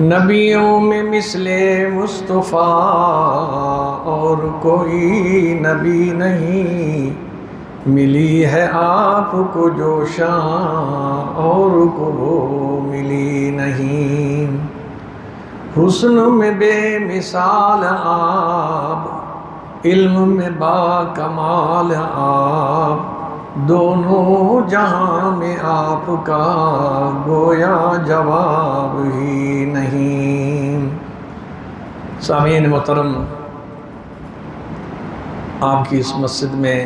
نبیوں میں مثل مصطفیٰ اور کوئی نبی نہیں، ملی ہے آپ کو جو شان اور کو ملی نہیں۔ حسن میں بے مثال آپ، علم میں با کمال آپ، دونوں جہاں میں آپ کا گویا جواب ہی نہیں۔ سامعین محترم، آپ کی اس مسجد میں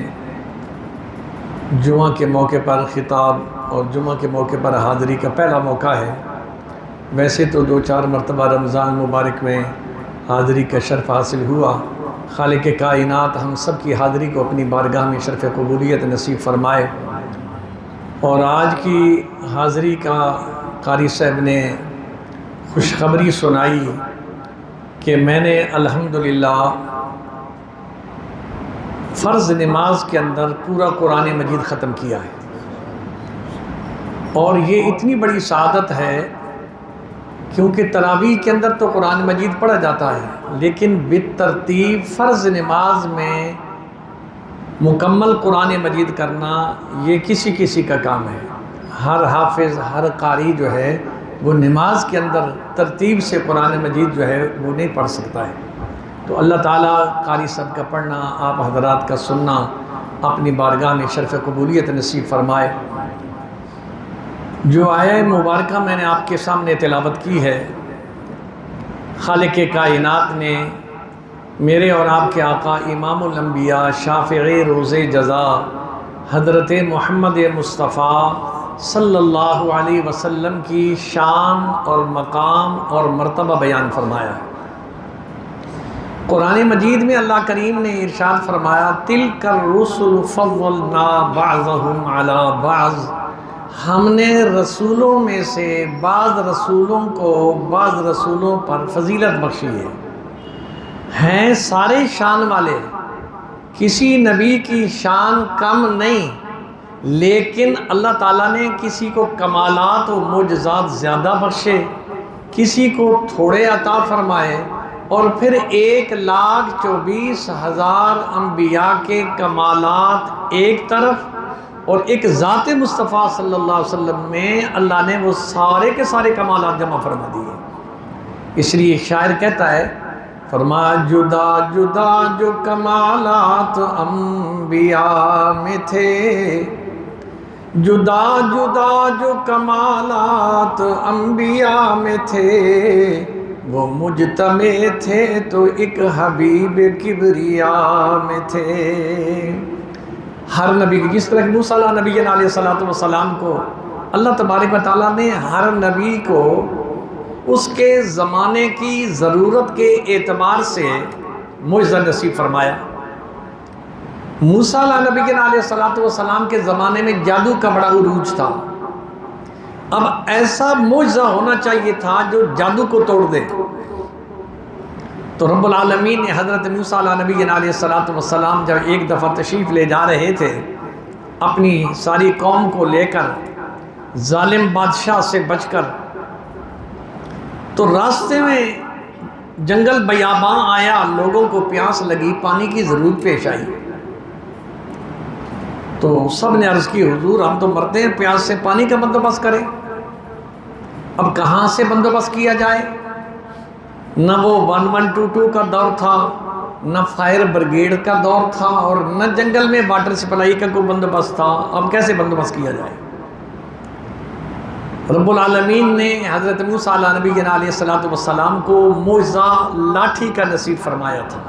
جمعہ کے موقع پر خطاب اور جمعہ کے موقع پر حاضری کا پہلا موقع ہے۔ ویسے تو 2-4 مرتبہ رمضان مبارک میں حاضری کا شرف حاصل ہوا۔ خالق کائنات ہم سب کی حاضری کو اپنی بارگاہ میں شرف قبولیت نصیب فرمائے۔ اور آج کی حاضری کا قاری صاحب نے خوشخبری سنائی کہ میں نے الحمدللہ فرض نماز کے اندر پورا قرآن مجید ختم کیا ہے، اور یہ اتنی بڑی سعادت ہے کیونکہ تراویح کے اندر تو قرآن مجید پڑھا جاتا ہے، لیکن بالترتیب فرض نماز میں مکمل قرآن مجید کرنا یہ کسی کا کام ہے۔ ہر حافظ، ہر قاری جو ہے وہ نماز کے اندر ترتیب سے قرآن مجید جو ہے وہ نہیں پڑھ سکتا ہے۔ تو اللہ تعالیٰ قاری صاحب کا پڑھنا، آپ حضرات کا سننا اپنی بارگاہ میں شرف قبولیت نصیب فرمائے۔ جو آیہ مبارکہ میں نے آپ کے سامنے تلاوت کی ہے، خالق کائنات نے میرے اور آپ کے آقا امام الانبیاء شافع روز جزا حضرت محمد مصطفیٰ صلی اللہ علیہ وسلم کی شان اور مقام اور مرتبہ بیان فرمایا ہے۔ قرآن مجید میں اللہ کریم نے ارشاد فرمایا، تِلْكَ الرُّسُلُ فَضَّلْنَا بَعْضَهُمْ عَلَى بَعْضٍ، ہم نے رسولوں میں سے بعض رسولوں کو بعض رسولوں پر فضیلت بخشی ہے۔ ہیں سارے شان والے، کسی نبی کی شان کم نہیں، لیکن اللہ تعالیٰ نے کسی کو کمالات و معجزات زیادہ بخشے، کسی کو تھوڑے عطا فرمائے، اور پھر 1,24,000 انبیاء کے کمالات ایک طرف، اور ایک ذات مصطفیٰ صلی اللہ علیہ وسلم میں اللہ نے وہ سارے کے سارے کمالات جمع فرما دیے۔ اس لیے شاعر کہتا ہے، فرمایا جدا جدا جو کمالات انبیاء میں تھے، جدا جدا جو کمالات انبیاء میں تھے، وہ مجتمع تھے تو ایک حبیب کبریا میں تھے۔ ہر نبی کی، جس طرح کہ موسیٰ علیہ نبی علیہ السلام کو اللہ تبارک و تعالیٰ نے ہر نبی کو اس کے زمانے کی ضرورت کے اعتبار سے معجزہ نصیب فرمایا۔ موسیٰ علیہ نبی علیہ السلام کے زمانے میں جادو کا بڑا عروج تھا۔ اب ایسا معجزہ ہونا چاہیے تھا جو جادو کو توڑ دے، تو رب العالمین نے حضرت موسیٰ علیہ نبی علیہ السلام جب ایک دفعہ تشریف لے جا رہے تھے اپنی ساری قوم کو لے کر ظالم بادشاہ سے بچ کر، تو راستے میں جنگل بیاباں آیا، لوگوں کو پیاس لگی، پانی کی ضرورت پیش آئی، تو سب نے عرض کی، حضور ہم تو مرتے ہیں پیاس سے، پانی کا بندوبست کریں۔ اب کہاں سے بندوبست کیا جائے؟ نہ وہ 1122 کا دور تھا، نہ فائر بریگیڈ کا دور تھا، اور نہ جنگل میں واٹر سپلائی کا کوئی بندوبست تھا۔ اب کیسے بندوبست کیا جائے؟ رب العالمین نے حضرت موسیٰ علیہ نبی علیہ السلام کو معجزہ لاٹھی کا نصیب فرمایا تھا،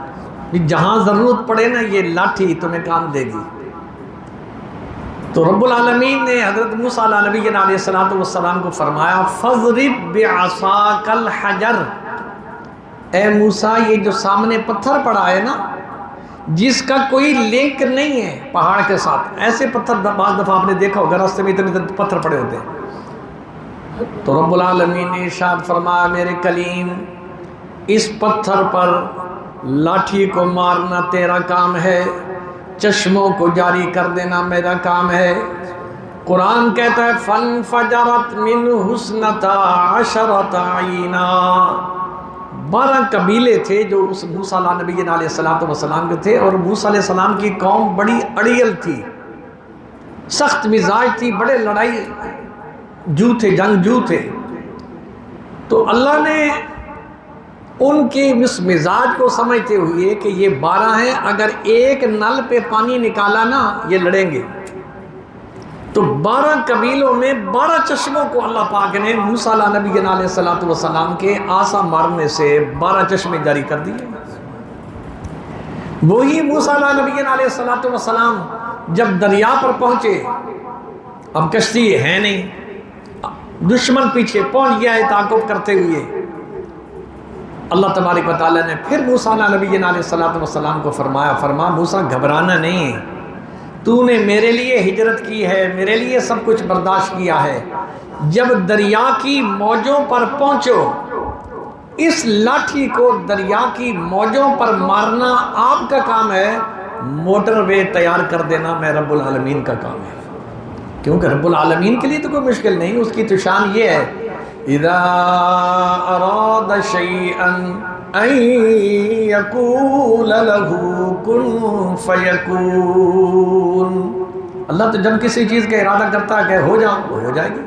جہاں ضرورت پڑے نا یہ لاٹھی تمہیں کام دے گی۔ تو رب العالمین نے حضرت موسیٰ علیہ نبی علیہ السلام کو فرمایا، فَاضْرِبْ بِعَصَاكَ الْحَجَرَ، اے موسیٰ یہ جو سامنے پتھر پڑا ہے نا، جس کا کوئی لنک نہیں ہے پہاڑ کے ساتھ، ایسے پتھر بعض دفعہ آپ نے دیکھا ہوگا راستے میں اتنے پتھر پڑے ہوتے ہیں، تو رب العالمین نے ارشاد فرمایا، میرے کلیم اس پتھر پر لاٹھی کو مارنا تیرا کام ہے، چشموں کو جاری کر دینا میرا کام ہے، قرآن کہتا ہے فَانْفَجَرَتْ مِنْهُ اثْنَتَا عَشَرَةَ عَيْنًا، 12 قبیلے تھے جو اس موسیٰ نبی علیہ السلام کے تھے، اور موسیٰ علیہ السلام کی قوم بڑی اڑیل تھی، سخت مزاج تھی، بڑے لڑائی جو تھے، جنگجو تھے۔ تو اللہ نے ان کے اس مزاج کو سمجھتے ہوئے کہ یہ 12 ہیں، اگر ایک نل پہ پانی نکالا نا یہ لڑیں گے، تو 12 قبیلوں میں 12 چشموں کو اللہ پاک نے موسیٰ نبی علیہ السلام کے آسا مارنے سے 12 چشمے جاری کر دیے۔ وہی موسیٰ نبی علیہ السلام جب دریا پر پہنچے، اب کشتی ہے نہیں، دشمن پیچھے پہنچ گیا ہے تعاقب کرتے ہوئے، اللہ تبارک و تعالیٰ نے پھر موسیٰ نبی علیہ السلام کو فرما موسیٰ گھبرانا نہیں، تو نے میرے لیے ہجرت کی ہے، میرے لیے سب کچھ برداشت کیا ہے، جب دریا کی موجوں پر پہنچو، اس لاٹھی کو دریا کی موجوں پر مارنا آپ کا کام ہے، موٹر وے تیار کر دینا میں رب العالمین کا کام ہے، کیونکہ رب العالمین کے لیے تو کوئی مشکل نہیں، اس کی تو شان یہ ہے اذا اراد شیئا ان یقول له کن فیکون، اللہ تو جب کسی چیز کا ارادہ کرتا ہے کہ ہو جا، وہ ہو جائے گی،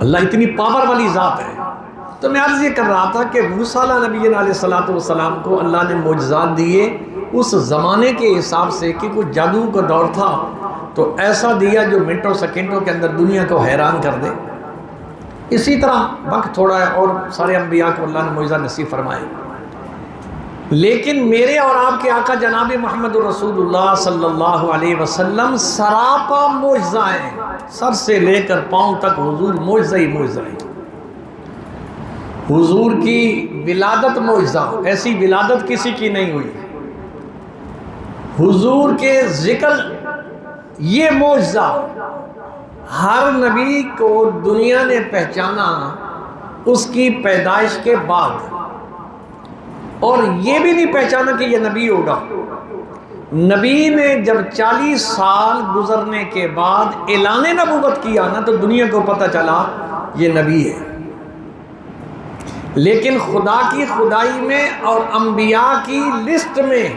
اللہ اتنی پاور والی ذات ہے۔ تو میں عرض یہ کر رہا تھا کہ موسیٰ نبی علیہ السلام کو اللہ نے معجزات دیے اس زمانے کے حساب سے کہ کوئی جادو کا دور تھا، تو ایسا دیا جو منٹوں سیکنڈوں کے اندر دنیا کو حیران کر دے۔ اسی طرح وقت تھوڑا ہے اور سارے انبیاء کو اللہ نے معجزہ نصیب فرمائے، لیکن میرے اور آپ کے آقا جناب محمد رسول اللہ صلی اللہ علیہ وسلم سراپا معجزہ ہیں، سر سے لے کر پاؤں تک حضور معجزہ ہی معجزہ ہے۔ حضور کی ولادت معجزہ، ایسی ولادت کسی کی نہیں ہوئی، حضور کے ذکر یہ معجزہ، ہر نبی کو دنیا نے پہچانا اس کی پیدائش کے بعد، اور یہ بھی نہیں پہچانا کہ یہ نبی ہوگا۔ نبی نے جب 40 سال گزرنے کے بعد اعلان نبوت کیا نا تو دنیا کو پتہ چلا یہ نبی ہے، لیکن خدا کی خدائی میں اور انبیاء کی لسٹ میں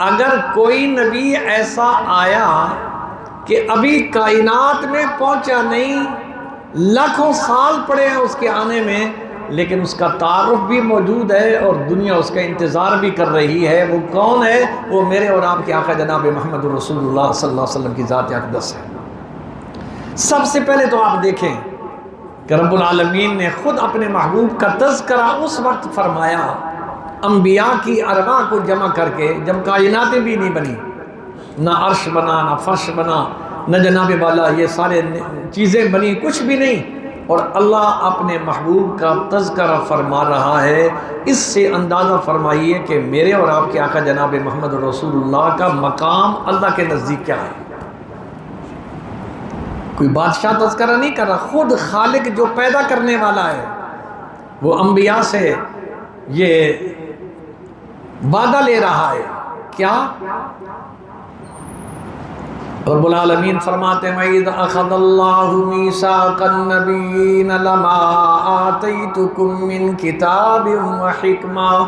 اگر کوئی نبی ایسا آیا کہ ابھی کائنات میں پہنچا نہیں، لاکھوں سال پڑے ہیں اس کے آنے میں، لیکن اس کا تعارف بھی موجود ہے اور دنیا اس کا انتظار بھی کر رہی ہے، وہ کون ہے؟ وہ میرے اور آپ کے آقا جناب محمد رسول اللہ صلی اللہ علیہ وسلم کی ذات اقدس ہے۔ سب سے پہلے تو آپ دیکھیں کہ رب العالمین نے خود اپنے محبوب کا تذکرہ اس وقت فرمایا انبیاء کی ارواح کو جمع کر کے، جب کائناتیں بھی نہیں بنی، نہ عرش بنا، نہ فرش بنا، نہ جناب والا یہ سارے چیزیں بنی، کچھ بھی نہیں، اور اللہ اپنے محبوب کا تذکرہ فرما رہا ہے۔ اس سے اندازہ فرمائیے کہ میرے اور آپ کے آقا جناب محمد رسول اللہ کا مقام اللہ کے نزدیک کیا ہے۔ کوئی بادشاہ تذکرہ نہیں کر رہا، خود خالق جو پیدا کرنے والا ہے وہ انبیاء سے یہ وعدہ لے رہا ہے، کیا؟ رب العالمین فرماتے ہیں وَإِذْ أَخَذَ اللَّهُ مِيثَاقَ النَّبِيِّينَ لَمَا آتَيْتُكُم مِّن كِتَابٍ وَحِكْمَةٍ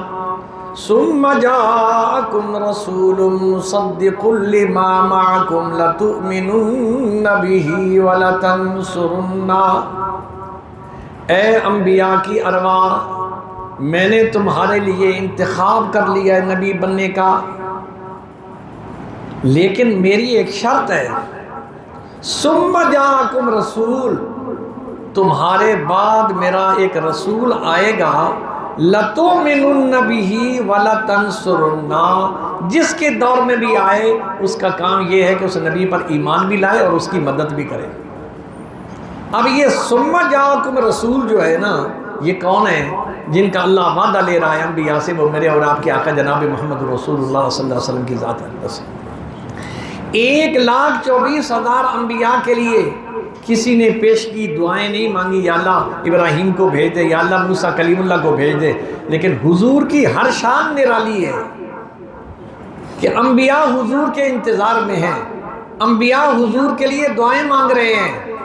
ثُمَّ جَاءَكُمْ رَسُولٌ مُصَدِّقٌ لِّمَا مَعَكُمْ لَتُؤْمِنُنَّ بِهِ وَلَتَنصُرُنَّهُ، اے انبیاء کی ارواح، میں نے تمہارے لیے انتخاب کر لیا ہے نبی بننے کا، لیکن میری ایک شرط ہے، ثم جاءکم رسول، تمہارے بعد میرا ایک رسول آئے گا، لتؤمنن بہ ولتنصرنہ، جس کے دور میں بھی آئے اس کا کام یہ ہے کہ اس نبی پر ایمان بھی لائے اور اس کی مدد بھی کرے۔ اب یہ ثم جاءکم رسول جو ہے نا، یہ کون ہے جن کا اللہ وعدہ لے رہا ہے انبیاء سے؟ وہ میرے اور آپ کے آقا جناب محمد رسول اللہ صلی اللہ علیہ وسلم کی ذات اقدس ہے۔ 1,24,000 انبیاء کے لیے کسی نے پیش کی دعائیں نہیں مانگی، یا اللہ ابراہیم کو بھیج دے، یا اللہ موسیٰ کلیم اللہ کو بھیج دے، لیکن حضور کی ہر شان نرالی ہے کہ انبیاء حضور کے انتظار میں ہیں۔ انبیاء حضور کے لیے دعائیں مانگ رہے ہیں.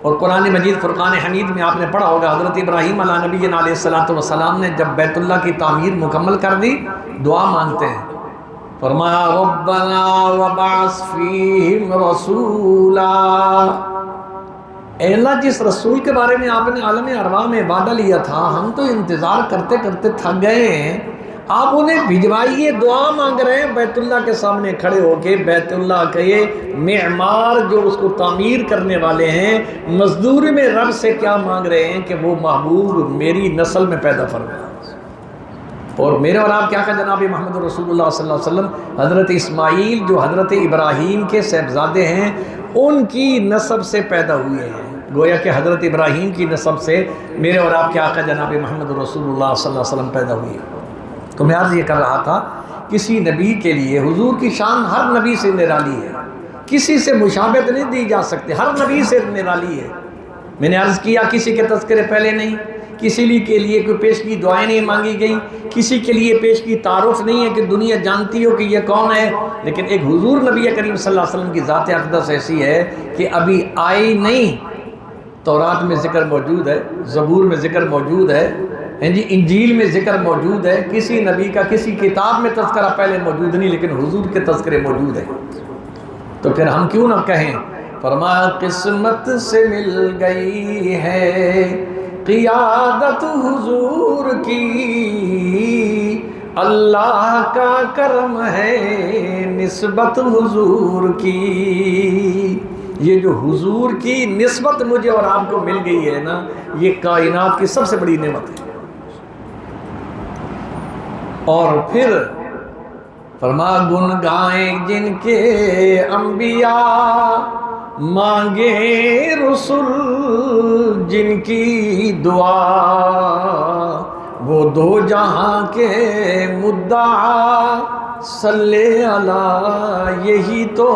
اور قرآن مجید فرقان حمید میں آپ نے پڑھا ہوگا حضرت ابراہیم علیہ نبی علیہ السلام نے جب بیت اللہ کی تعمیر مکمل کر دی دعا مانگتے ہیں. فرمایا ربنا وبعث فیہم رسولا، اے اللہ جس رسول کے بارے میں آپ نے عالم ارواح میں وعدہ لیا تھا ہم تو انتظار کرتے کرتے تھک گئے ہیں، آپ انہیں بھجوائیے. دعا مانگ رہے ہیں بیت اللہ کے سامنے کھڑے ہو کے. بیت اللہ کے معمار جو اس کو تعمیر کرنے والے ہیں مزدوری میں رب سے کیا مانگ رہے ہیں کہ وہ محبوب میری نسل میں پیدا فرمائے. اور میرے اور آپ کیا کہ جناب محمد رسول اللہ صلی اللہ علیہ وسلم حضرت اسماعیل جو حضرت ابراہیم کے صاحبزادے ہیں ان کی نسب سے پیدا ہوئے ہیں. گویا کہ حضرت ابراہیم کی نسب سے میرے اور آپ کے آقا جناب محمد رسول اللہ صلی اللہ علیہ وسلم پیدا ہوئے. تو میں عرض یہ کر رہا تھا کسی نبی کے لیے حضور کی شان ہر نبی سے نرالی ہے، کسی سے مشابہت نہیں دی جا سکتی، ہر نبی سے نرالی ہے. میں نے عرض کیا کسی کے تذکرے پہلے نہیں، کسی کے لیے کوئی پیشگی دعائیں نہیں مانگی گئیں، کسی کے لیے پیشگی تعارف نہیں ہے کہ دنیا جانتی ہو کہ یہ کون ہے. لیکن ایک حضور نبی کریم صلی اللہ علیہ وسلم کی ذات اقدس ایسی ہے کہ ابھی آئی نہیں. تورات میں ذکر موجود ہے، زبور میں ذکر موجود ہے، انجیل میں ذکر موجود ہے. کسی نبی کا کسی کتاب میں تذکرہ پہلے موجود نہیں، لیکن حضور کے تذکرے موجود ہیں. تو پھر ہم کیوں نہ کہیں فرمایا قسمت سے مل گئی ہے قیادت حضور کی، اللہ کا کرم ہے نسبت حضور کی. یہ جو حضور کی نسبت مجھے اور آپ کو مل گئی ہے نا یہ کائنات کی سب سے بڑی نعمت ہے. اور پھر فرما گن گائیں جن کے انبیاء مانگے رسول جن کی دعا، وہ دو جہاں کے مدعا صلی اللہ یہی تو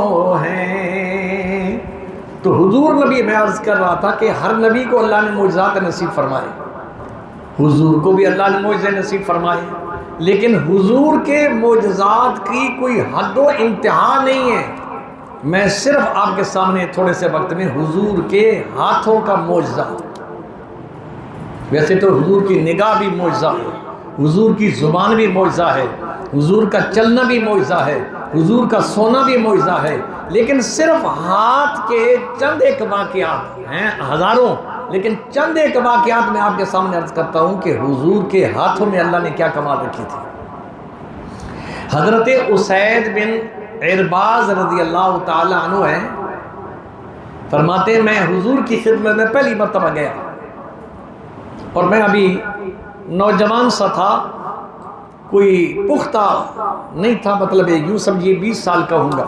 ہیں. تو حضور نبی میں عرض کر رہا تھا کہ ہر نبی کو اللہ نے معجزات نصیب فرمائے، حضور کو بھی اللہ نے معجزے نصیب فرمائے، لیکن حضور کے معجزات کی کوئی حد و انتہا نہیں ہے. میں صرف آپ کے سامنے تھوڑے سے وقت میں حضور کے ہاتھوں کا معجزہ، ویسے تو حضور کی نگاہ بھی معجزہ ہے، حضور کی زبان بھی معجزہ ہے، حضور کا چلنا بھی معجزہ ہے، حضور کا سونا بھی معجزہ ہے، لیکن صرف ہاتھ کے چند ایک واقعات ہیں، ہزاروں، لیکن چند ایک واقعات میں آپ کے سامنے عرض کرتا ہوں کہ حضور کے ہاتھوں میں اللہ نے کیا کمال رکھی تھی. حضرت اسید بن عرباز رضی اللہ تعالی عنہ ہیں، فرماتے ہیں میں حضور کی خدمت میں پہلی مرتبہ گیا اور میں ابھی نوجوان سا تھا، کوئی پختہ نہیں تھا، مطلب یوں سمجھیے 20 سال کا ہوں گا.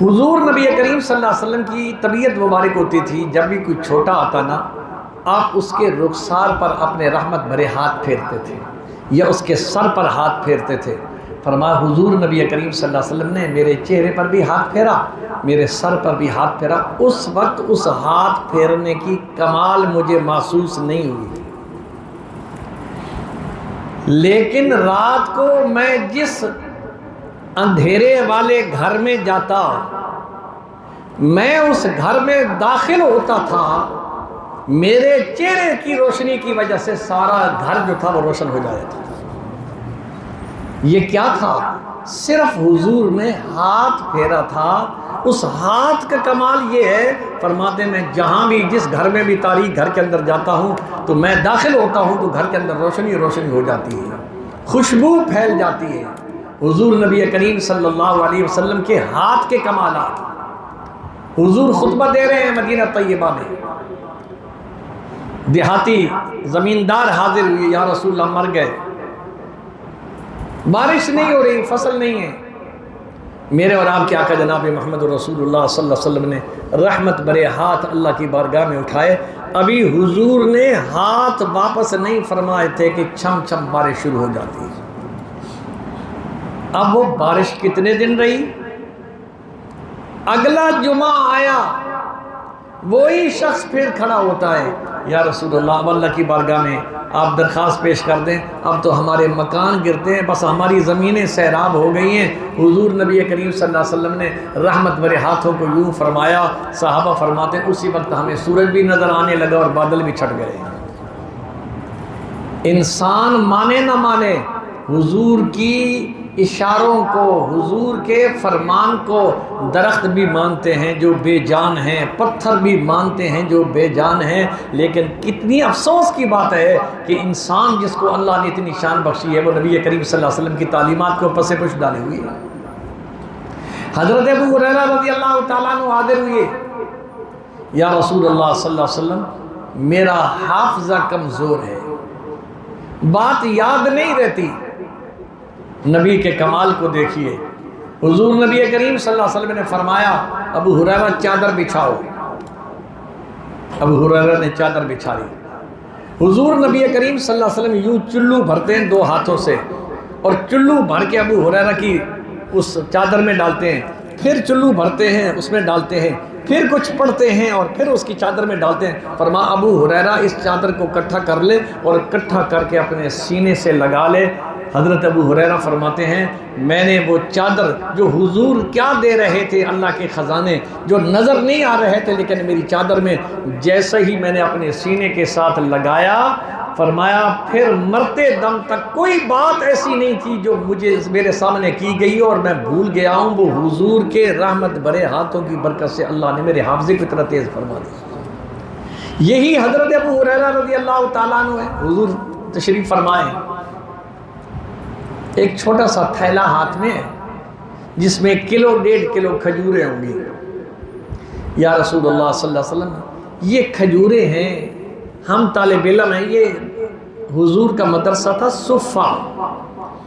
حضور نبی کریم صلی اللہ علیہ وسلم کی طبیعت مبارک ہوتی تھی، جب بھی کوئی چھوٹا آتا نا آپ اس کے رخسار پر اپنے رحمت بھرے ہاتھ پھیرتے تھے یا اس کے سر پر ہاتھ پھیرتے تھے. فرمایا حضور نبی کریم صلی اللہ علیہ وسلم نے میرے چہرے پر بھی ہاتھ پھیرا، میرے سر پر بھی ہاتھ پھیرا. اس وقت اس ہاتھ پھیرنے کی کمال مجھے محسوس نہیں ہوئی، لیکن رات کو میں جس اندھیرے والے گھر میں جاتا میں اس گھر میں داخل ہوتا تھا، میرے چہرے کی روشنی کی وجہ سے سارا گھر جو تھا وہ روشن ہو جاتا تھا. یہ کیا تھا؟ صرف حضور نے ہاتھ پھیرا تھا. اس ہاتھ کا کمال یہ ہے، فرماتے میں جہاں بھی جس گھر میں بھی تاریخ گھر کے اندر جاتا ہوں تو میں داخل ہوتا ہوں تو گھر کے اندر روشنی روشنی ہو جاتی ہے، خوشبو پھیل جاتی ہے. حضور نبی کریم صلی اللہ علیہ وسلم کے ہاتھ کے کمالات. حضور خطبہ دے رہے ہیں مدینہ طیبہ میں، دیہاتی زمیندار حاضر ہوئے، یا رسول اللہ مر گئے، بارش نہیں ہو رہی، فصل نہیں ہے. میرے اور آپ کے آقا جناب محمد رسول اللہ صلی اللہ علیہ وسلم نے رحمت برے ہاتھ اللہ کی بارگاہ میں اٹھائے. ابھی حضور نے ہاتھ واپس نہیں فرمائے تھے کہ چھم چھم بارش شروع ہو جاتی ہے. اب وہ بارش کتنے دن رہی؟ اگلا جمعہ آیا وہی شخص پھر کھڑا ہوتا ہے، یا رسول اللہ اب اللہ کی بارگاہ میں آپ درخواست پیش کر دیں، اب تو ہمارے مکان گرتے ہیں، بس ہماری زمینیں سیراب ہو گئی ہیں۔ حضور نبی کریم صلی اللہ علیہ وسلم نے رحمت بھرے ہاتھوں کو یوں فرمایا، صحابہ فرماتے ہیں اسی وقت ہمیں سورج بھی نظر آنے لگا اور بادل بھی چھٹ گئے۔ انسان مانے نہ مانے، حضور کی اشاروں کو، حضور کے فرمان کو درخت بھی مانتے ہیں جو بے جان ہیں، پتھر بھی مانتے ہیں جو بے جان ہیں، لیکن کتنی افسوس کی بات ہے کہ انسان جس کو اللہ نے اتنی شان بخشی ہے وہ نبی کریم صلی اللہ علیہ وسلم کی تعلیمات کو پس پش ڈالے ہوئی ہے۔ حضرت ابو ہریرہ رضی اللہ تعالیٰ عنہ حاضر ہوئے، یا رسول اللہ صلی اللہ علیہ وسلم میرا حافظہ کمزور ہے، بات یاد نہیں رہتی۔ نبی کے کمال کو دیکھیے، حضور نبی کریم صلی اللہ علیہ وسلم نے فرمایا ابو ہریرہ چادر بچھاؤ۔ ابو ہریرہ نے چادر بچھا لی۔ حضور نبی کریم صلی اللہ علیہ وسلم یوں چلو بھرتے ہیں دو ہاتھوں سے، اور چلو بھر کے ابو ہریرہ کی اس چادر میں ڈالتے ہیں، پھر چلو بھرتے ہیں اس میں ڈالتے ہیں، پھر کچھ پڑھتے ہیں اور پھر اس کی چادر میں ڈالتے ہیں۔ فرمایا ابو ہریرہ اس چادر کو اکٹھا کر لے اور اکٹھا کر کے اپنے سینے سے لگا لے۔ حضرت ابو ہریرہ فرماتے ہیں میں نے وہ چادر جو حضور کیا دے رہے تھے، اللہ کے خزانے جو نظر نہیں آ رہے تھے لیکن میری چادر میں، جیسے ہی میں نے اپنے سینے کے ساتھ لگایا، فرمایا پھر مرتے دم تک کوئی بات ایسی نہیں تھی جو مجھے میرے سامنے کی گئی اور میں بھول گیا ہوں۔ وہ حضور کے رحمت بھرے ہاتھوں کی برکت سے اللہ نے میرے حافظے کو اتنا تیز فرما دی۔ یہی حضرت ابو ہریرہ رضی اللہ تعالیٰ عنہ ہے۔ حضور تشریف فرمائے، ایک چھوٹا سا تھیلا ہاتھ میں ہے جس میں 1.5 کلو کھجوریں ہوں گی۔ یا رسول اللہ صلی اللہ علیہ وسلم یہ کھجوریں ہیں، ہم طالب علم ہیں، یہ حضور کا مدرسہ تھا صفہ،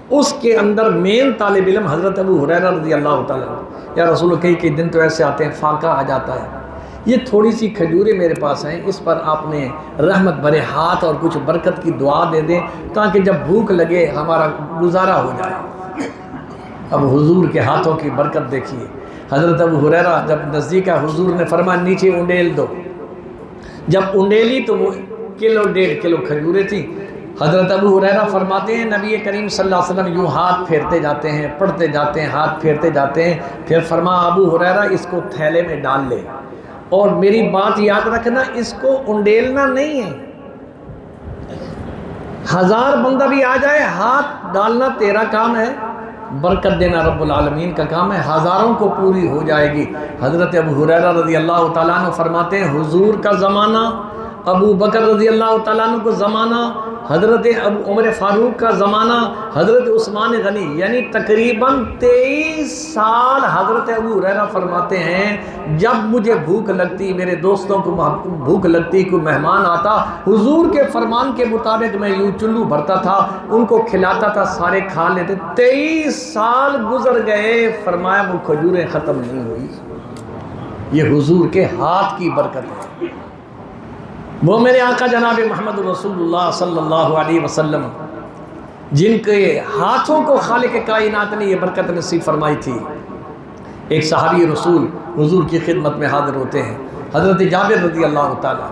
اس کے اندر مین طالب علم حضرت ابو ہریرہ رضی اللہ تعالیٰ عنہ۔ یا رسول اللہ کئی دن تو ایسے آتے ہیں فاقہ آ جاتا ہے، یہ تھوڑی سی کھجوریں میرے پاس ہیں، اس پر آپ نے رحمت بھرے ہاتھ اور کچھ برکت کی دعا دے دیں تاکہ جب بھوک لگے ہمارا گزارا ہو جائے۔ اب حضور کے ہاتھوں کی برکت دیکھیے۔ حضرت ابو ہریرہ جب نزدیک ہے، حضور نے فرمایا نیچے انڈیل دو۔ جب انڈیلی تو وہ 1.5 کلو کھجوریں تھیں۔ حضرت ابو ہریرہ فرماتے ہیں نبی کریم صلی اللہ علیہ وسلم یوں ہاتھ پھیرتے جاتے ہیں، پڑھتے جاتے ہیں، ہاتھ پھیرتے جاتے ہیں، پھر فرمایا ابو ہریرہ اس کو تھیلے میں ڈال لے، اور میری بات یاد رکھنا اس کو انڈیلنا نہیں ہے، 1000 بندہ بھی آ جائے ہاتھ ڈالنا تیرا کام ہے، برکت دینا رب العالمین کا کام ہے، ہزاروں کو پوری ہو جائے گی۔ حضرت ابو ہریرہ رضی اللہ تعالیٰ عنہ فرماتے ہیں حضور کا زمانہ، ابو بکر رضی اللہ تعالیٰ عنہ کو زمانہ، حضرت عمر فاروق کا زمانہ، حضرت عثمان غنی، یعنی تقریباً 23 سال حضرت ابو ہریرہ فرماتے ہیں جب مجھے بھوک لگتی، میرے دوستوں کو بھوک لگتی، کوئی مہمان آتا، حضور کے فرمان کے مطابق میں یوں چلو بھرتا تھا، ان کو کھلاتا تھا، سارے کھا لیتے۔ 23 سال گزر گئے، فرمایا وہ کھجوریں ختم نہیں ہوئی۔ یہ حضور کے ہاتھ کی برکت ہے۔ وہ میرے آقا جناب محمد رسول اللہ صلی اللہ علیہ وسلم جن کے ہاتھوں کو خالق کائنات نے یہ برکت نصیب فرمائی تھی۔ ایک صحابی رسول حضور کی خدمت میں حاضر ہوتے ہیں، حضرت جابر رضی اللہ تعالیٰ،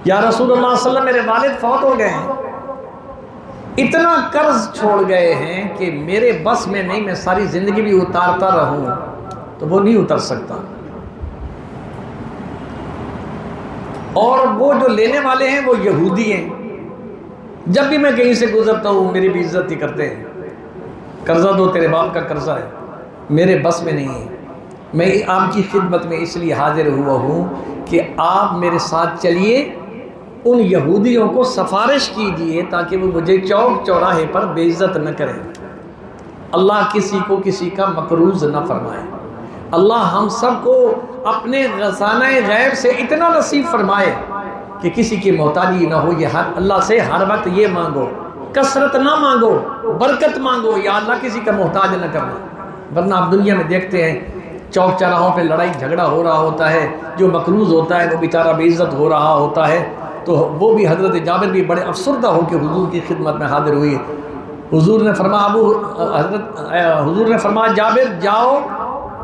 یا رسول اللہ صلی اللہ علیہ وسلم میرے والد فوت ہو گئے ہیں، اتنا قرض چھوڑ گئے ہیں کہ میرے بس میں نہیں، میں ساری زندگی بھی اتارتا رہوں تو وہ نہیں اتر سکتا، اور وہ جو لینے والے ہیں وہ یہودی ہیں، جب بھی میں کہیں سے گزرتا ہوں میری بھی عزت ہی کرتے ہیں، قرضہ دو، تیرے باپ کا قرضہ ہے، میرے بس میں نہیں ہے، میں آپ کی خدمت میں اس لیے حاضر ہوا ہوں کہ آپ میرے ساتھ چلیے، ان یہودیوں کو سفارش کیجیے تاکہ وہ مجھے چوک چوراہے پر بے عزت نہ کریں۔ اللہ کسی کو کسی کا مقروض نہ فرمائے، اللہ ہم سب کو اپنے خزانہ غیب سے اتنا نصیب فرمائے کہ کسی کی محتاجی نہ ہو۔ یہ اللہ سے ہر وقت یہ مانگو، کثرت نہ مانگو، برکت مانگو، یا اللہ کسی کا محتاج نہ کرنا، ورنہ آپ دنیا میں دیکھتے ہیں چوک چوراہوں پہ لڑائی جھگڑا ہو رہا ہوتا ہے، جو مقروض ہوتا ہے وہ بیچارہ بے عزت ہو رہا ہوتا ہے۔ تو وہ بھی حضرت جابر بھی بڑے افسردہ ہو کے حضور کی خدمت میں حاضر ہوئی۔ حضور نے فرمایا جابر جاؤ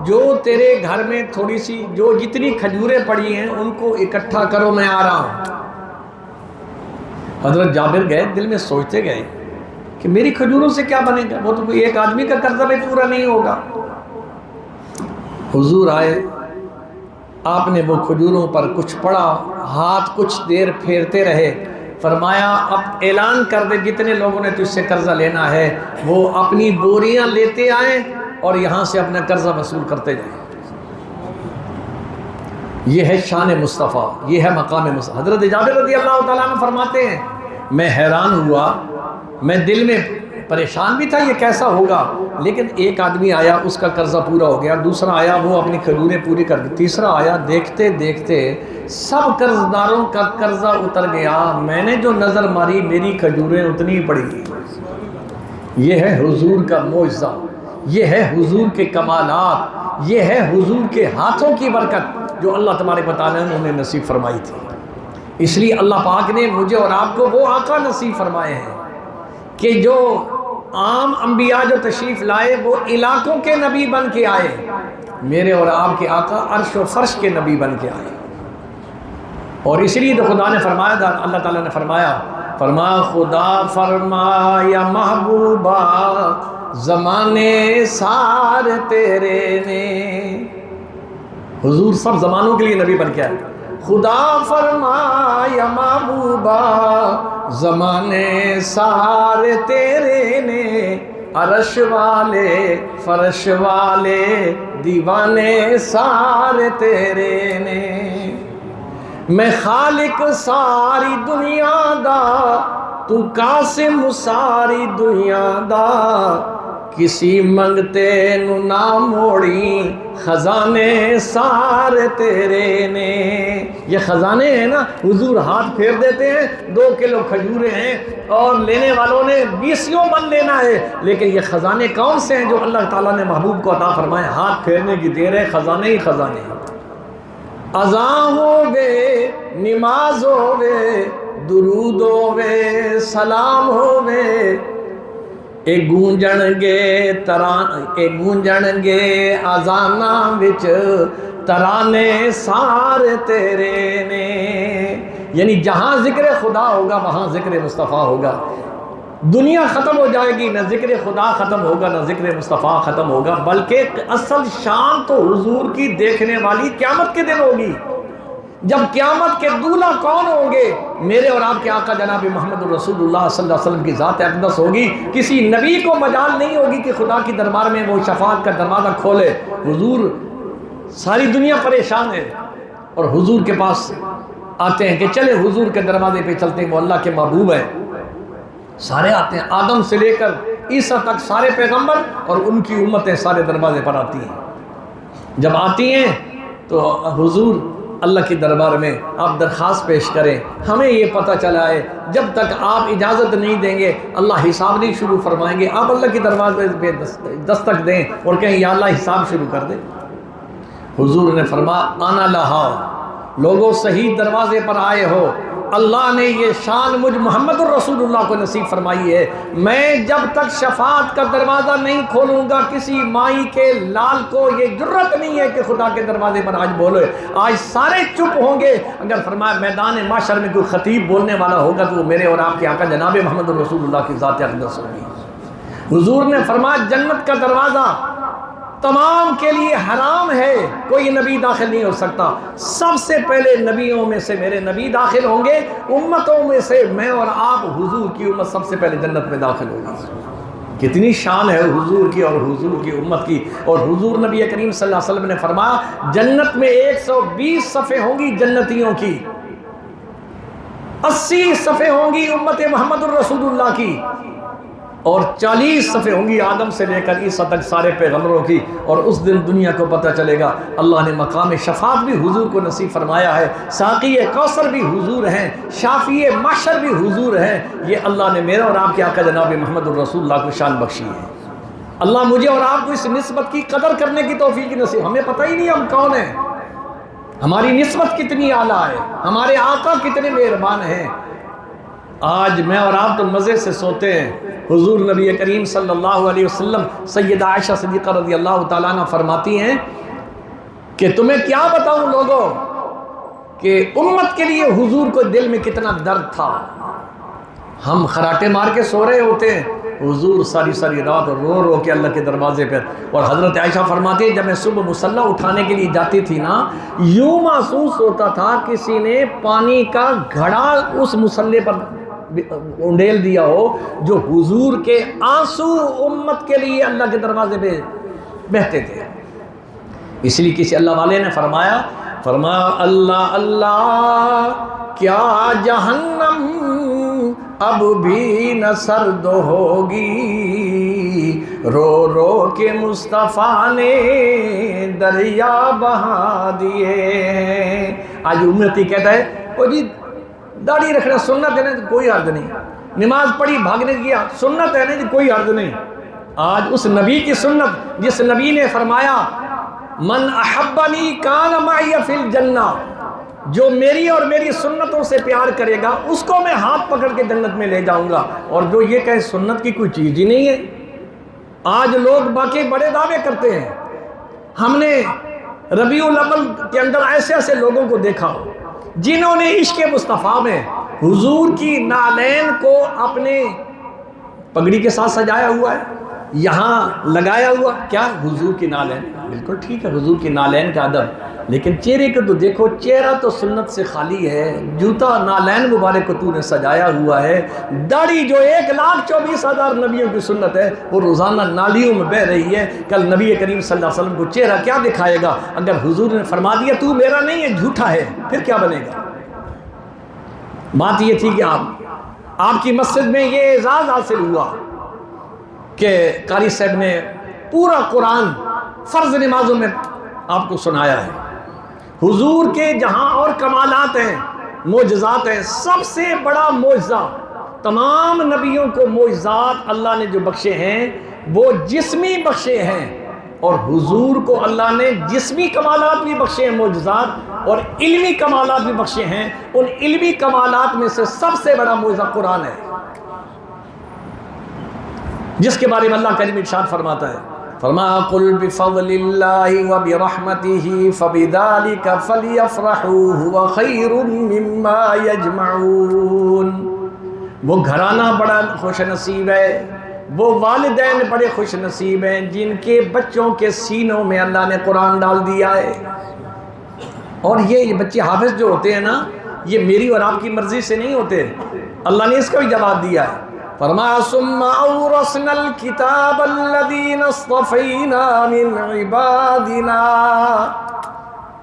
جو تیرے گھر میں تھوڑی سی جو جتنی کھجوریں پڑی ہیں ان کو اکٹھا کرو، میں آ رہا ہوں۔ حضرت جابر گئے، دل میں سوچتے گئے کہ میری کھجوروں سے کیا بنے گا، وہ تو کوئی ایک آدمی کا قرضہ بھی پورا نہیں ہوگا۔ حضور آئے، آپ نے وہ کھجوروں پر کچھ پڑھا، ہاتھ کچھ دیر پھیرتے رہے، فرمایا اب اعلان کر دے جتنے لوگوں نے تجھ سے قرضہ لینا ہے وہ اپنی بوریاں لیتے آئیں اور یہاں سے اپنا قرضہ وصول کرتے جائیں۔ یہ ہے شان مصطفیٰ، یہ ہے مقام مصطفیٰ۔ حضرت جابر رضی اللہ تعالیٰ عنہ فرماتے ہیں میں حیران ہوا، میں دل میں پریشان بھی تھا یہ کیسا ہوگا، لیکن ایک آدمی آیا اس کا قرضہ پورا ہو گیا، دوسرا آیا وہ اپنی کھجوریں پوری کر دی، تیسرا آیا، دیکھتے دیکھتے سب قرض داروں کا قرضہ اتر گیا، میں نے جو نظر ماری میری کھجوریں اتنی پڑی۔ یہ ہے حضور کا معجزہ، یہ ہے حضور کے کمالات، یہ ہے حضور کے ہاتھوں کی برکت جو اللہ تبارک و تعالیٰ نے انہیں نصیب فرمائی تھی۔ اس لیے اللہ پاک نے مجھے اور آپ کو وہ آقا نصیب فرمائے ہیں کہ جو عام انبیاء جو تشریف لائے وہ علاقوں کے نبی بن کے آئے، میرے اور آپ کے آقا عرش و فرش کے نبی بن کے آئے۔ اور اس لیے تو خدا نے فرمایا تھا، اللہ تعالیٰ نے فرمایا خدا فرمایا محبوبہ زمانے سارے تیرے نے، حضور سب زمانوں کے لیے نبی بن کے آئے۔ خدا فرمایا محبوبہ زمانے سارے تیرے نے، عرش والے فرش والے دیوانے سارے تیرے نے، میں خالق ساری دنیا دا تو قاسم ساری دنیا دا، کسی منگتے نو نہ موڑی خزانے سارے تیرے نے۔ یہ خزانے ہیں نا، حضور ہاتھ پھیر دیتے ہیں، 2 کلو کھجوریں ہیں اور لینے والوں نے 20 من لینا ہے، لیکن یہ خزانے کون سے ہیں جو اللہ تعالیٰ نے محبوب کو عطا فرمائے؟ ہاتھ پھیرنے کی دیر ہے، خزانے ہی خزانے ہیں۔ اذان ہووے، نماز ہووے، درود ہووے، سلام ہووے، اے گونجن گے اذاناں وچ ترانے سارے تیرے نے۔ یعنی جہاں ذکر خدا ہوگا وہاں ذکر مصطفیٰ ہوگا۔ دنیا ختم ہو جائے گی، نہ ذکر خدا ختم ہوگا نہ ذکر مصطفیٰ ختم ہوگا، بلکہ اصل شان تو حضور کی دیکھنے والی قیامت کے دن ہوگی، جب قیامت کے دولہا کون ہوں گے؟ میرے اور آپ کے آقا جناب محمد الرسول اللہ صلی اللہ علیہ وسلم کی ذات اقدس ہوگی۔ کسی نبی کو مجال نہیں ہوگی کہ خدا کی دربار میں وہ شفاعت کا دروازہ کھولے۔ حضور، ساری دنیا پریشان ہے اور حضور کے پاس آتے ہیں کہ چلے حضور کے دروازے پہ چلتے ہیں، وہ اللہ کے محبوب ہیں، سارے آتے ہیں، آدم سے لے کر عیسیٰ تک سارے پیغمبر اور ان کی امتیں سارے دروازے پر آتی ہیں۔ جب آتی ہیں تو حضور اللہ کی دربار میں آپ درخواست پیش کریں، ہمیں یہ پتہ چلا ہے جب تک آپ اجازت نہیں دیں گے اللہ حساب نہیں شروع فرمائیں گے، آپ اللہ کی دروازے پہ دستک دیں اور کہیں یا اللہ حساب شروع کر دیں۔ حضور نے فرمایا آنا لہا، لوگوں صحیح دروازے پر آئے ہو، اللہ نے یہ شان مجھ محمد الرسول اللہ کو نصیب فرمائی ہے، میں جب تک شفاعت کا دروازہ نہیں کھولوں گا کسی مائی کے لال کو یہ جرت نہیں ہے کہ خدا کے دروازے پر آج بولے۔ آج سارے چپ ہوں گے، اگر فرمایا میدان معاشر میں کوئی خطیب بولنے والا ہوگا تو وہ میرے اور آپ کے آقا جناب محمد الرسول اللہ کی ذات اقدس ہوگی۔ حضور نے فرمایا جنت کا دروازہ تمام کے لیے حرام ہے، کوئی نبی داخل نہیں ہو سکتا، سب سے پہلے نبیوں میں سے میرے نبی داخل ہوں گے، امتوں میں سے میں اور آپ حضور کی امت سب سے پہلے جنت میں داخل ہوگی۔ کتنی شان ہے حضور کی اور حضور کی امت کی۔ اور حضور نبی کریم صلی اللہ علیہ وسلم نے فرمایا جنت میں 120 صفیں ہوں گی جنتیوں کی، 80 صفیں ہوں گی امت محمد الرسول اللہ کی، اور 40 صفیں ہوں گی آدم سے لے کر عیسیٰ تک سارے پیغمبروں کی۔ اور اس دن دنیا کو پتہ چلے گا اللہ نے مقام شفاعت بھی حضور کو نصیب فرمایا ہے، ساقی کوثر بھی حضور ہیں، شافی محشر بھی حضور ہیں۔ یہ اللہ نے میرا اور آپ کے آقا جناب محمد الرسول اللہ کو شان بخشی ہے۔ اللہ مجھے اور آپ کو اس نسبت کی قدر کرنے کی توفیق نصیب، ہمیں پتہ ہی نہیں ہم کون ہیں، ہماری نسبت کتنی اعلیٰ ہے، ہمارے آقا کتنے مہربان ہیں۔ آج میں اور آپ تو مزے سے سوتے ہیں. حضور نبی کریم صلی اللہ علیہ وسلم سیدہ عائشہ صدیقہ رضی اللہ تعالیٰ عنہ فرماتی ہیں کہ تمہیں کیا بتاؤں لوگوں کہ امت کے لیے حضور کو دل میں کتنا درد تھا. ہم خراٹے مار کے سو رہے ہوتے ہیں، حضور ساری ساری رات رو رو کے اللہ کے دروازے پر. اور حضرت عائشہ فرماتی ہے جب میں صبح مصلی اٹھانے کے لیے جاتی تھی نا، یوں محسوس ہوتا تھا کسی نے پانی کا گھڑا اس مصلی پر انڈیل دیا ہو، جو حضور کے آنسو امت کے لیے اللہ کے دروازے پہ بہتے تھے. اس لیے کسی اللہ والے نے فرمایا اللہ اللہ کیا جہنم اب بھی نہ سرد ہوگی، رو رو کے مصطفیٰ نے دریا بہا دیے ہیں. آج امتی کہتا ہے او جی داڑھی رکھنا سنت ہے نا، کوئی حرج نہیں. نماز پڑھی بھاگنے گیا سنت ہے نا جی، کوئی حرج نہیں. آج اس نبی کی سنت جس نبی نے فرمایا من احبنی کان معی فی الجنہ، جو میری اور میری سنتوں سے پیار کرے گا اس کو میں ہاتھ پکڑ کے جنت میں لے جاؤں گا. اور جو یہ کہے سنت کی کوئی چیز ہی نہیں ہے. آج لوگ باقی بڑے دعوے کرتے ہیں. ہم نے ربیع الاول کے اندر ایسے ایسے لوگوں کو دیکھا جنہوں نے عشق مصطفیٰ میں حضور کی نالین کو اپنے پگڑی کے ساتھ سجایا ہوا ہے، یہاں لگایا ہوا. کیا حضور کی نالین؟ بالکل ٹھیک ہے حضور کی نالین کا ادب، لیکن چہرے کو تو دیکھو، چہرہ تو سنت سے خالی ہے. جوتا نالین مبارک کو تو نے سجایا ہوا ہے. داڑھی جو 1,24,000 نبیوں کی سنت ہے وہ روزانہ نالیوں میں بہہ رہی ہے. کل نبی کریم صلی اللہ علیہ وسلم کو چہرہ کیا دکھائے گا؟ اگر حضور نے فرما دیا تو میرا نہیں ہے جھوٹا ہے، پھر کیا بنے گا؟ بات یہ تھی کہ آپ کی مسجد میں یہ اعزاز حاصل ہوا کہ قاری صاحب نے پورا قرآن فرض نمازوں میں آپ کو سنایا ہے. حضور کے جہاں اور کمالات ہیں، معجزات ہیں، سب سے بڑا معجزہ تمام نبیوں کو معجزات اللہ نے جو بخشے ہیں وہ جسمی بخشے ہیں، اور حضور کو اللہ نے جسمی کمالات بھی بخشے ہیں معجزات، اور علمی کمالات بھی بخشے ہیں. ان علمی کمالات میں سے سب سے بڑا معجزہ قرآن ہے، جس کے بارے میں اللہ کریم ارشاد فرماتا ہے فرمایا قل بفضل اللہ وبرحمتہ فبذلک فلیفرحوا هو خیر مما یجمعون. وہ گھرانہ بڑا خوش نصیب ہے، وہ والدین بڑے خوش نصیب ہیں جن کے بچوں کے سینوں میں اللہ نے قرآن ڈال دیا ہے. اور یہ بچے حافظ جو ہوتے ہیں نا، یہ میری اور آپ کی مرضی سے نہیں ہوتے. اللہ نے اس کا بھی جواب دیا ہے. فرمایا ثم اورثنا الکتاب الذین اصطفینا من عبادنا،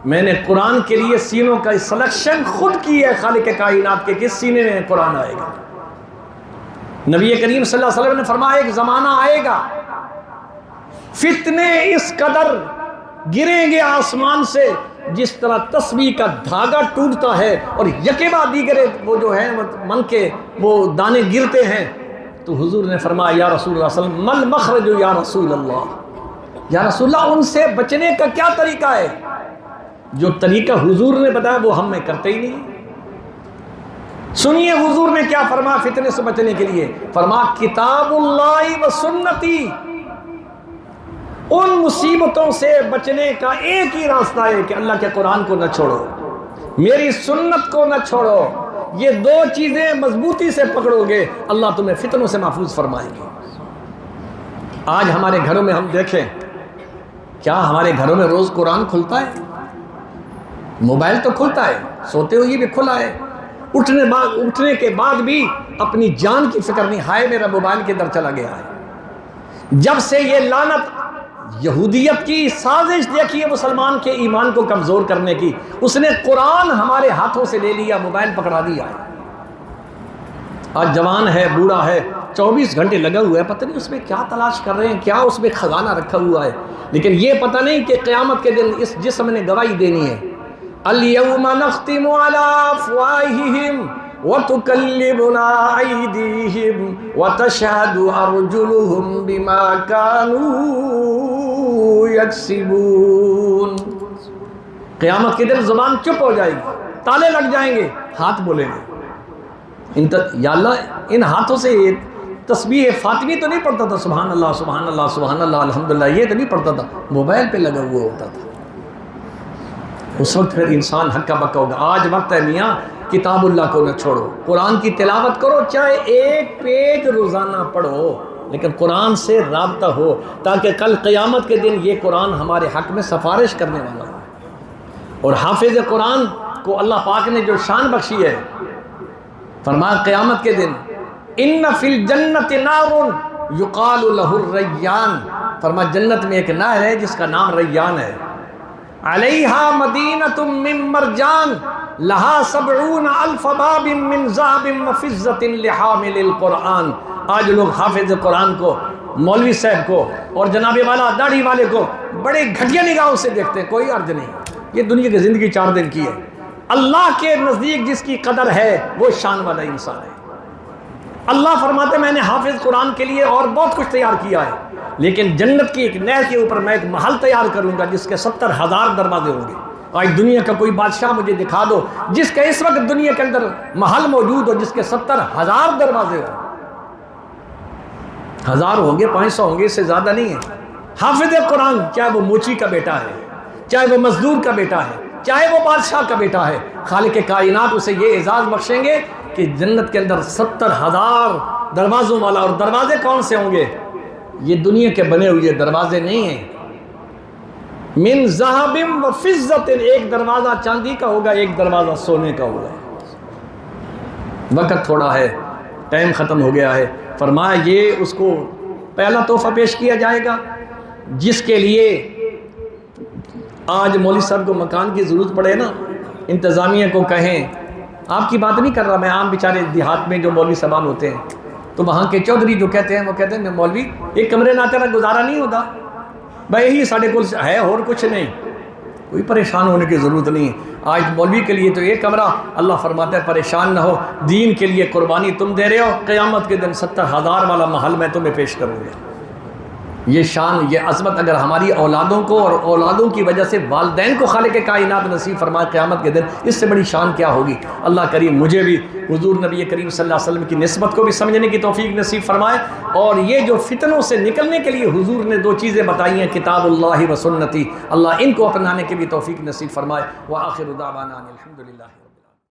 میں نے قرآن کے لیے سینوں کا سلیکشن خود کی ہے خالق کائنات کے، کس سینے میں قرآن آئے گا. نبی کریم صلی اللہ علیہ وسلم نے فرمایا ایک زمانہ آئے گا فتنے اس قدر گریں گے آسمان سے جس طرح تسبیح کا دھاگا ٹوٹتا ہے اور یکے بعد دیگرے وہ جو ہیں من کے وہ دانے گرتے ہیں. تو حضور نے فرمایا یا رسول اللہ صلی اللہ علیہ وسلم مل مخرج یا رسول اللہ، یا رسول اللہ ان سے بچنے کا کیا طریقہ ہے؟ جو طریقہ حضور نے بتایا وہ ہم میں کرتے ہی نہیں. سنیے حضور نے کیا فرمایا فتنے سے بچنے کے لیے. فرمایا کتاب اللہ و سنتی، ان مصیبتوں سے بچنے کا ایک ہی راستہ ہے کہ اللہ کے قرآن کو نہ چھوڑو، میری سنت کو نہ چھوڑو. یہ دو چیزیں مضبوطی سے پکڑو گے اللہ تمہیں فتنوں سے محفوظ فرمائے گی. آج ہمارے گھروں میں ہم دیکھیں، کیا ہمارے گھروں میں روز قرآن کھلتا ہے؟ موبائل تو کھلتا ہے، سوتے ہوئے بھی کھلا ہے، اٹھنے کے بعد بھی اپنی جان کی فکر نہیں، ہائے میرا موبائل کے در چلا گیا ہے. جب سے یہ لعنت یہودیت کی سازش دیکھی ہے مسلمان کے ایمان کو کمزور کرنے کی، اس نے قرآن ہمارے ہاتھوں سے لے لیا، موبائل پکڑا دیا ہے. آج جوان ہے، بوڑھا ہے، 24 گھنٹے لگا ہوا ہے، پتہ نہیں اس میں کیا تلاش کر رہے ہیں، کیا اس میں خزانہ رکھا ہوا ہے. لیکن یہ پتہ نہیں کہ قیامت کے دن اس جسم نے گواہی دینی ہے. اليوم نختم على افواههم وتكلمنا ايديهم وتشهد ارجلهم بما كانوا يكسبون. قیامت کے دن زبان چپ ہو جائے گی، تالے لگ جائیں گے، ہاتھ بولیں گے. یا اللہ ان ہاتھوں سے تسبیح فاطمی تو نہیں پڑھتا تھا، سبحان اللہ سبحان اللہ سبحان اللہ الحمدللہ، یہ تو نہیں پڑھتا تھا، موبائل پہ لگا ہوا ہوتا تھا۔ اس وقت پھر انسان ہکا بکا ہوگا۔ آج وقت ہے میاں، کتاب اللہ کو نہ چھوڑو، قرآن کی تلاوت کرو، چاہے ایک پیج روزانہ پڑھو، لیکن قرآن سے رابطہ ہو، تاکہ کل قیامت کے دن یہ قرآن ہمارے حق میں سفارش کرنے والا ہو۔ اور حافظ قرآن کو اللہ پاک نے جو شان بخشی ہے، فرمایا قیامت کے دن ان فی الجنت نار یقال لہ الریان، فرمایا جنت میں ایک نہر ہے جس کا نام ریان ہے، علیہا مدینۃ من مرجان لہا 70,000 باب من ذہب وفضۃ لحامل القرآن۔ آج لوگ حافظ قرآن کو، مولوی صاحب کو اور جناب والا داڑھی والے کو بڑے گھٹیا نگاہوں سے دیکھتے ہیں، کوئی عرض نہیں، یہ دنیا کی زندگی 4 دن کی ہے۔ اللہ کے نزدیک جس کی قدر ہے وہ شان والا انسان ہے۔ اللہ فرماتے میں نے حافظ قرآن کے لیے اور بہت کچھ تیار کیا ہے، لیکن جنت کی ایک نہر کے اوپر میں ایک محل تیار کروں گا جس کے 70,000 دروازے ہوں گے۔ آج دنیا کا کوئی بادشاہ مجھے دکھا دو جس کا اس وقت دنیا کے اندر محل موجود ہو جس کے 70,000 دروازے ہوں۔ 1000 ہوں گے، 500 ہوں گے، اس سے زیادہ نہیں ہے۔ حافظ قرآن چاہے وہ موچی کا بیٹا ہے، چاہے وہ مزدور کا بیٹا ہے، چاہے وہ بادشاہ کا بیٹا ہے، خالق کائنات اسے یہ اعزاز بخشیں گے کہ جنت کے اندر 70,000 دروازوں والا۔ اور دروازے کون سے ہوں گے؟ یہ دنیا کے بنے ہوئے دروازے نہیں ہیں، من ذہب و فضۃ، ایک دروازہ چاندی کا ہوگا، ایک دروازہ سونے کا ہوگا۔ وقت تھوڑا ہے، ٹائم ختم ہو گیا ہے، فرمایا یہ اس کو پہلا تحفہ پیش کیا جائے گا جس کے لیے آج مولوی صاحب کو مکان کی ضرورت پڑے نا، انتظامیہ کو کہیں، آپ کی بات نہیں کر رہا میں، عام بیچارے دیہات میں جو مولوی صاحبان ہوتے ہیں تو وہاں کے چودھری جو کہتے ہیں وہ کہتے ہیں مولوی ایک کمرے نہ تیرا گزارا نہیں ہوتا، بھائی یہی ساڑھے کل ہے اور کچھ نہیں، کوئی پریشان ہونے کی ضرورت نہیں ہے۔ آج مولوی کے لیے تو ایک کمرہ، اللہ فرماتا ہے پریشان نہ ہو، دین کے لیے قربانی تم دے رہے ہو، قیامت کے دن 70,000 والا محل میں تمہیں پیش کروں گا۔ یہ شان، یہ عظمت اگر ہماری اولادوں کو اور اولادوں کی وجہ سے والدین کو خالق کائنات نصیب فرمائے قیامت کے دن، اس سے بڑی شان کیا ہوگی۔ اللہ کریم مجھے بھی حضور نبی کریم صلی اللہ علیہ وسلم کی نسبت کو بھی سمجھنے کی توفیق نصیب فرمائے، اور یہ جو فتنوں سے نکلنے کے لیے حضور نے 2 چیزیں بتائی ہیں، کتاب اللہ و سنتی، اللہ ان کو اپنانے کی بھی توفیق نصیب فرمائے۔ وآخر دعوانا الحمدللہ۔